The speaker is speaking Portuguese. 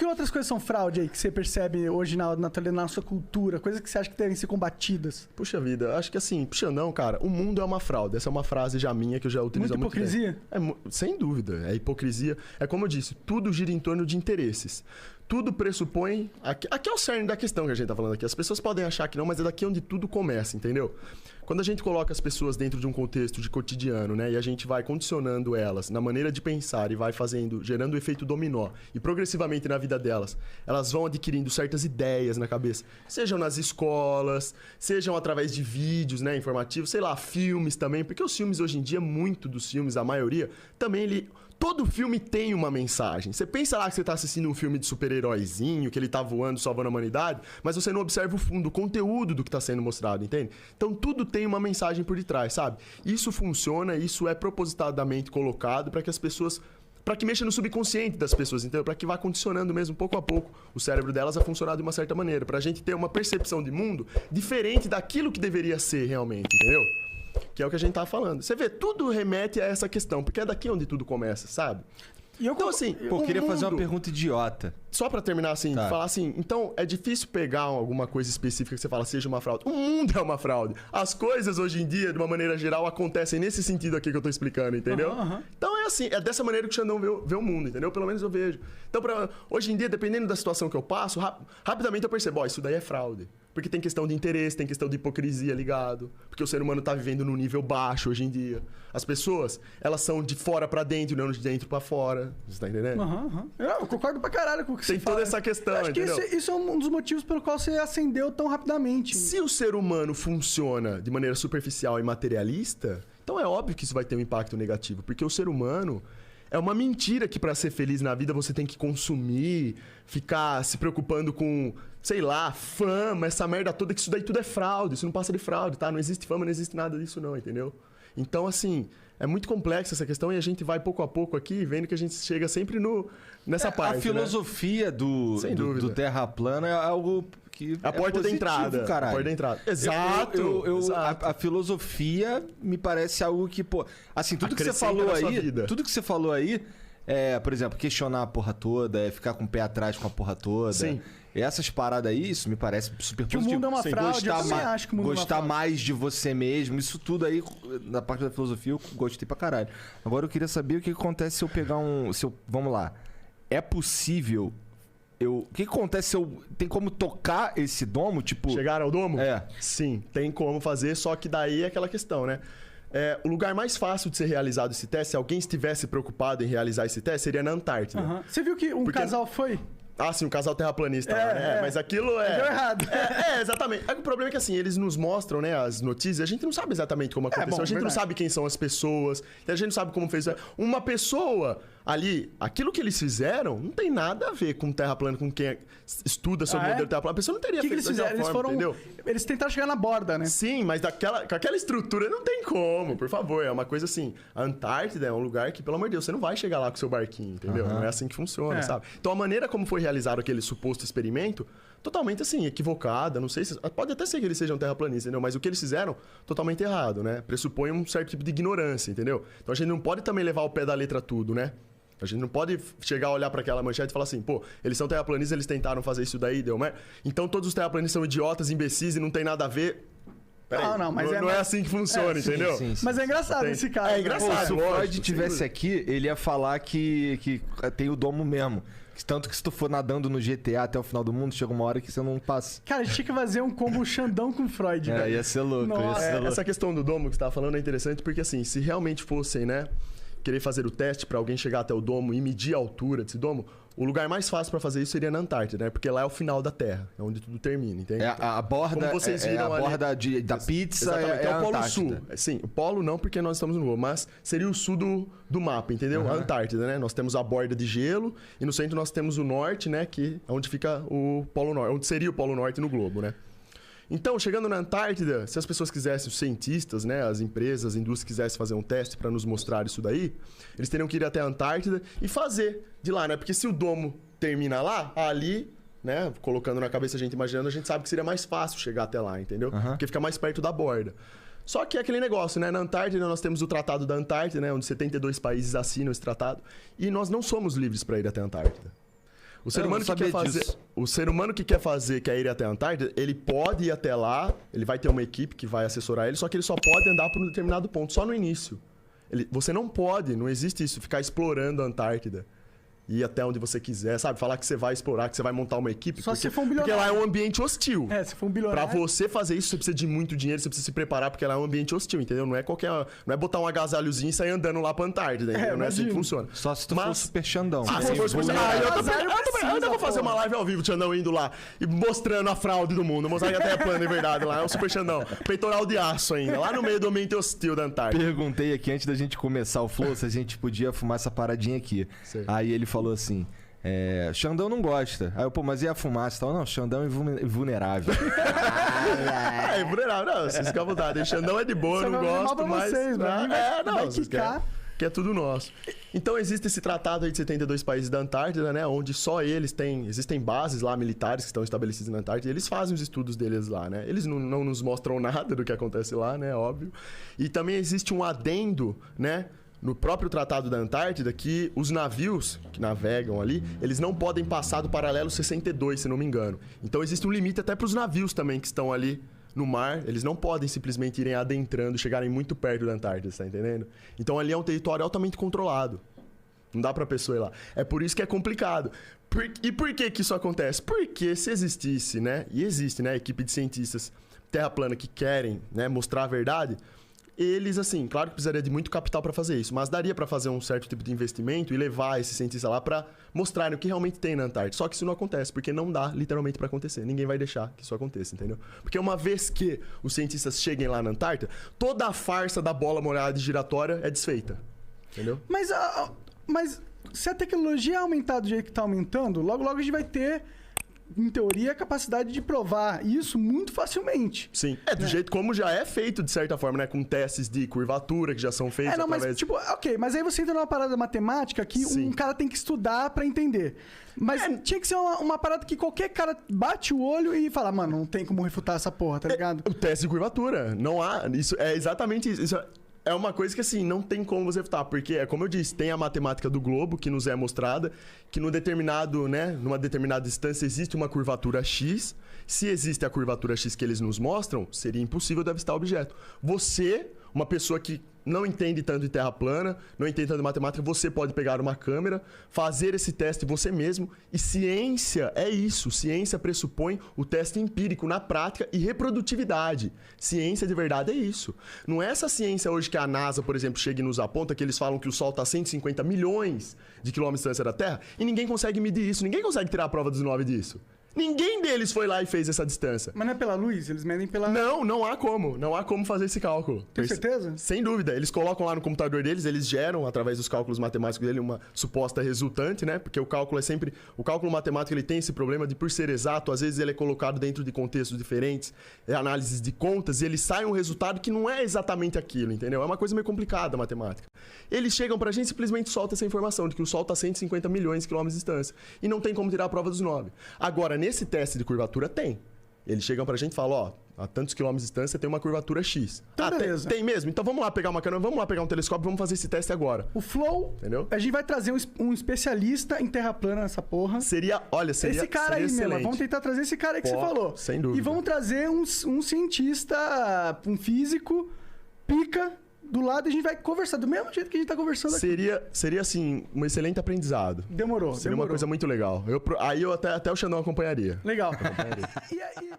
Que outras coisas são fraude aí que você percebe hoje na sua cultura? Coisas que você acha que devem ser combatidas? Puxa vida, acho que assim, não, cara, o mundo é uma fraude. Essa é uma frase já minha que eu já utilizo há muito tempo. Hipocrisia? Sem dúvida, é hipocrisia. É como eu disse, tudo gira em torno de interesses. Tudo pressupõe... Aqui é o cerne da questão que a gente tá falando aqui. As pessoas podem achar que não, mas é daqui onde tudo começa, entendeu? Quando a gente coloca as pessoas dentro de um contexto de cotidiano, né? E a gente vai condicionando elas na maneira de pensar e vai gerando o efeito dominó. E progressivamente na vida delas, elas vão adquirindo certas ideias na cabeça. Sejam nas escolas, sejam através de vídeos, né? Informativos, sei lá, filmes também. Porque os filmes hoje em dia, muito dos filmes, a maioria, também todo filme tem uma mensagem. Você pensa lá que você tá assistindo um filme de super-heróizinho, que ele tá voando, salvando a humanidade, mas você não observa o fundo, o conteúdo do que tá sendo mostrado, entende? Então tudo tem uma mensagem por detrás, sabe? Isso funciona, isso é propositadamente colocado para que as pessoas... para que mexa no subconsciente das pessoas, entendeu? Para que vá condicionando mesmo, pouco a pouco, o cérebro delas a funcionar de uma certa maneira. Pra gente ter uma percepção de mundo diferente daquilo que deveria ser realmente, entendeu? Que é o que a gente tá falando. Você vê, tudo remete a essa questão, porque é daqui onde tudo começa, sabe? Então, assim, eu queria fazer uma pergunta idiota. Só pra terminar, assim, falar assim, então é difícil pegar alguma coisa específica que você fala seja uma fraude. O mundo é uma fraude. As coisas hoje em dia, de uma maneira geral, acontecem nesse sentido aqui que eu tô explicando, entendeu? Então é assim, é dessa maneira que o Xandão vê o mundo, entendeu? Pelo menos eu vejo. Então, hoje em dia, dependendo da situação que eu passo, rapidamente eu percebo, ó, isso daí é fraude. Porque tem questão de interesse, tem questão de hipocrisia ligado. Porque o ser humano tá vivendo num nível baixo hoje em dia. As pessoas, elas são de fora pra dentro, não de dentro pra fora. Você tá entendendo? Eu concordo pra caralho com o que você fala. Tem toda essa questão, acho entendeu? que isso é um dos motivos pelo qual você ascendeu tão rapidamente. Se o ser humano funciona de maneira superficial e materialista, então é óbvio que isso vai ter um impacto negativo. Porque o ser humano... é uma mentira que pra ser feliz na vida você tem que consumir, ficar se preocupando com, sei lá, fama, essa merda toda, que isso daí tudo é fraude, isso não passa de fraude, tá? Não existe fama, não existe nada disso não, entendeu? Então, assim, é muito complexa essa questão e a gente vai pouco a pouco aqui vendo que a gente chega sempre nessa parte, a filosofia, né, do Terra plana é algo... que a porta da entrada. Caralho. A porta da entrada. Exato. Exato. A filosofia me parece algo que, pô... Assim, tudo que você falou aí... Tudo que você falou aí... por exemplo, questionar a porra toda, ficar com o pé atrás com a porra toda. Sim. Essas paradas aí, isso me parece super que positivo. O mundo é uma fraude, eu também acho que o mundo é uma gostar fraude. mais de você mesmo, isso tudo aí, na parte da filosofia, eu gostei pra caralho. Agora eu queria saber o que acontece se eu pegar vamos lá. É possível... O que acontece se eu... Tem como tocar esse domo, tipo... Chegar ao domo? É. Sim, tem como fazer, só que daí é aquela questão, né? O lugar mais fácil de ser realizado esse teste, se alguém estivesse preocupado em realizar esse teste, seria na Antártida. Você viu que casal foi... Ah, sim, um casal terraplanista lá, né? Mas aquilo Deu errado. Exatamente. O problema é que, assim, eles nos mostram, né, as notícias, a gente não sabe exatamente como aconteceu, a gente não sabe quem são as pessoas, a gente não sabe como fez. Uma pessoa ali, aquilo que eles fizeram, não tem nada a ver com terraplano, com quem estuda sobre o modelo terraplano. A pessoa não teria feito eles fizeram? Eles foram... entendeu? Eles tentaram chegar na borda, né? Sim, mas com aquela estrutura não tem como, por favor. É uma coisa assim, a Antártida é um lugar que, pelo amor de Deus, você não vai chegar lá com o seu barquinho, entendeu? Não é assim que funciona, sabe? Então a maneira como foi realizado aquele suposto experimento, totalmente assim, equivocada, não sei se... Pode até ser que eles sejam terraplanistas, entendeu? Mas o que eles fizeram, totalmente errado, né? Pressupõe um certo tipo de ignorância, entendeu? Então a gente não pode também levar ao pé da letra tudo, né? A gente não pode chegar a olhar para aquela manchete e falar assim, pô, eles são terraplanistas, eles tentaram fazer isso daí, deu merda. Então todos os terraplanistas são idiotas, imbecis e não tem nada a ver. Peraí, não é assim que funciona, entendeu? Sim. Mas é engraçado esse cara. É engraçado. Pô, se o Freud tivesse aqui, ele ia falar que tem o domo mesmo. Tanto que se tu for nadando no GTA até o final do mundo, chega uma hora que você não passa. Cara, a gente tinha que fazer um combo Xandão com Freud, velho. Ia ser louco. Essa questão do domo que você tava falando é interessante porque, assim, se realmente fossem, né, querer fazer o teste para alguém chegar até o domo e medir a altura desse domo, o lugar mais fácil para fazer isso seria na Antártida, né? Porque lá é o final da Terra, é onde tudo termina, entende? A borda, como vocês viram a ali, borda da pizza. Exatamente, é o Polo Antártida. Sul. Sim, o Polo não, porque nós estamos no Globo, mas seria o sul do mapa, entendeu? A Antártida, né? Nós temos a borda de gelo e no centro nós temos o norte, né? Que é onde fica o Polo Norte, onde seria o Polo Norte no globo, né? Então, chegando na Antártida, se as pessoas quisessem, os cientistas, né, as empresas, as indústrias quisessem fazer um teste para nos mostrar isso daí, eles teriam que ir até a Antártida e fazer de lá, né? Porque se o domo termina lá, ali, né, colocando na cabeça a gente imaginando, a gente sabe que seria mais fácil chegar até lá, entendeu? Porque fica mais perto da borda. Só que é aquele negócio, né? Na Antártida nós temos o Tratado da Antártida, né, onde 72 países assinam esse tratado, e nós não somos livres para ir até a Antártida. O ser Eu humano não que sabia quer fazer, disso. o ser humano que quer ir até a Antártida, ele pode ir até lá, ele vai ter uma equipe que vai assessorar ele, só que ele só pode andar por um determinado ponto, só no início. Você não pode, não existe isso, ficar explorando a Antártida. Ir até onde você quiser, sabe? Falar que você vai explorar, que você vai montar uma equipe. Só porque, se for um porque bilionário. lá é um ambiente hostil. Se for um Pra bilionário... você fazer isso, você precisa de muito dinheiro, você precisa se preparar, porque lá é um ambiente hostil, entendeu? Não é botar um agasalhozinho e sair andando lá pra Antártida, entendeu? Não é assim que imagino. funciona. Só se tu for Mas- super Xandão. Ah, se Assim, for super vulnerável. eu ainda vou fazer uma live ao vivo, Xandão indo lá e mostrando a fraude do mundo, mostrar que a Terra é plana de verdade lá, é o super Xandão. Peitoral de aço ainda, lá no meio do ambiente hostil da Antártida. Perguntei aqui antes da gente começar o flow se a gente podia fumar essa paradinha aqui. Sei. Aí ele falou assim: Xandão não gosta. Aí eu, pô, mas e a fumaça e tal? Não, Xandão é vulnerável. É vulnerável, não, vocês ficam à vontade. O Xandão é de boa, Só eu não vai fazer mal gosto, pra mas... vocês, pra mim vai vocês quicar. querem, que é tudo nosso. Então existe esse tratado aí de 72 países da Antártida, né? Onde só eles têm... Existem bases lá militares que estão estabelecidas na Antártida e eles fazem os estudos deles lá, né? Eles não nos mostram nada do que acontece lá, né? Óbvio. E também existe um adendo, né? No próprio Tratado da Antártida, que os navios que navegam ali, eles não podem passar do paralelo 62, se não me engano. Então existe um limite até para os navios também que estão ali no mar. Eles não podem simplesmente irem adentrando, chegarem muito perto da Antártida, tá entendendo? Então ali é um território altamente controlado. Não dá pra pessoa ir lá. É por isso que é complicado. E por que isso acontece? Porque se existisse, né? E existe, né? Equipe de cientistas terra plana que querem, né, mostrar a verdade... Eles, assim, claro que precisaria de muito capital para fazer isso, mas daria para fazer um certo tipo de investimento e levar esse cientista lá para mostrarem o que realmente tem na Antártida. Só que isso não acontece, porque não dá literalmente para acontecer. Ninguém vai deixar que isso aconteça, entendeu? Porque uma vez que os cientistas cheguem lá na Antártida, toda a farsa da bola molhada giratória é desfeita, entendeu? Mas se a tecnologia aumentar do jeito que tá aumentando, logo a gente vai ter, em teoria, a capacidade de provar isso muito facilmente. Sim. É do jeito como já é feito, de certa forma, né? Com testes de curvatura que já são feitos Mas através... tipo, ok, mas aí você entra numa parada matemática que Sim. um cara tem que estudar pra entender. Mas tinha que ser uma parada que qualquer cara bate o olho e fala, mano, não tem como refutar essa porra, tá ligado? O teste de curvatura. Não há. Isso é exatamente isso. Isso é uma coisa que, assim, não tem como você refutar. Porque, é como eu disse, tem a matemática do globo que nos é mostrada, que no determinado, né, numa determinada distância existe uma curvatura X. Se existe a curvatura X que eles nos mostram, seria impossível de avistar o objeto. Você, uma pessoa que não entende tanto de terra plana, não entende tanto de matemática, você pode pegar uma câmera, fazer esse teste você mesmo. E ciência é isso. Ciência pressupõe o teste empírico na prática e reprodutividade. Ciência de verdade é isso. Não é essa ciência hoje que a NASA, por exemplo, chega e nos aponta, que eles falam que o Sol está a 150 milhões de quilômetros de distância da Terra, e ninguém consegue medir isso. Ninguém consegue tirar a prova dos 9 disso. Ninguém deles foi lá e fez essa distância. Mas não é pela luz? Eles medem pela... Não há como. Não há como fazer esse cálculo. Tem certeza? Sem dúvida. Eles colocam lá no computador deles, eles geram, através dos cálculos matemáticos dele, uma suposta resultante, né? Porque o cálculo é sempre... O cálculo matemático, ele tem esse problema de, por ser exato, às vezes ele é colocado dentro de contextos diferentes, análises de contas, e ele sai um resultado que não é exatamente aquilo, entendeu? É uma coisa meio complicada a matemática. Eles chegam pra gente e simplesmente soltam essa informação de que o Sol está a 150 milhões de quilômetros de distância. E não tem como tirar a prova dos 9. Agora, nesse teste de curvatura, tem. Eles chegam pra gente e falam, ó, a tantos quilômetros de distância tem uma curvatura X. Então, beleza. Tem mesmo? Então vamos lá pegar uma câmera, vamos lá pegar um telescópio, vamos fazer esse teste agora. O Flow, Entendeu? a gente vai trazer um especialista em terra plana nessa porra. Seria Esse cara aí excelente. mesmo, vamos tentar trazer esse cara aí que Pô, você falou. sem dúvida. E vamos trazer um cientista, um físico, pica, do lado e a gente vai conversar do mesmo jeito que a gente tá conversando aqui. Seria assim, um excelente aprendizado. Demorou, Seria uma coisa muito legal. Aí eu até o Xandão acompanharia. Legal. E aí...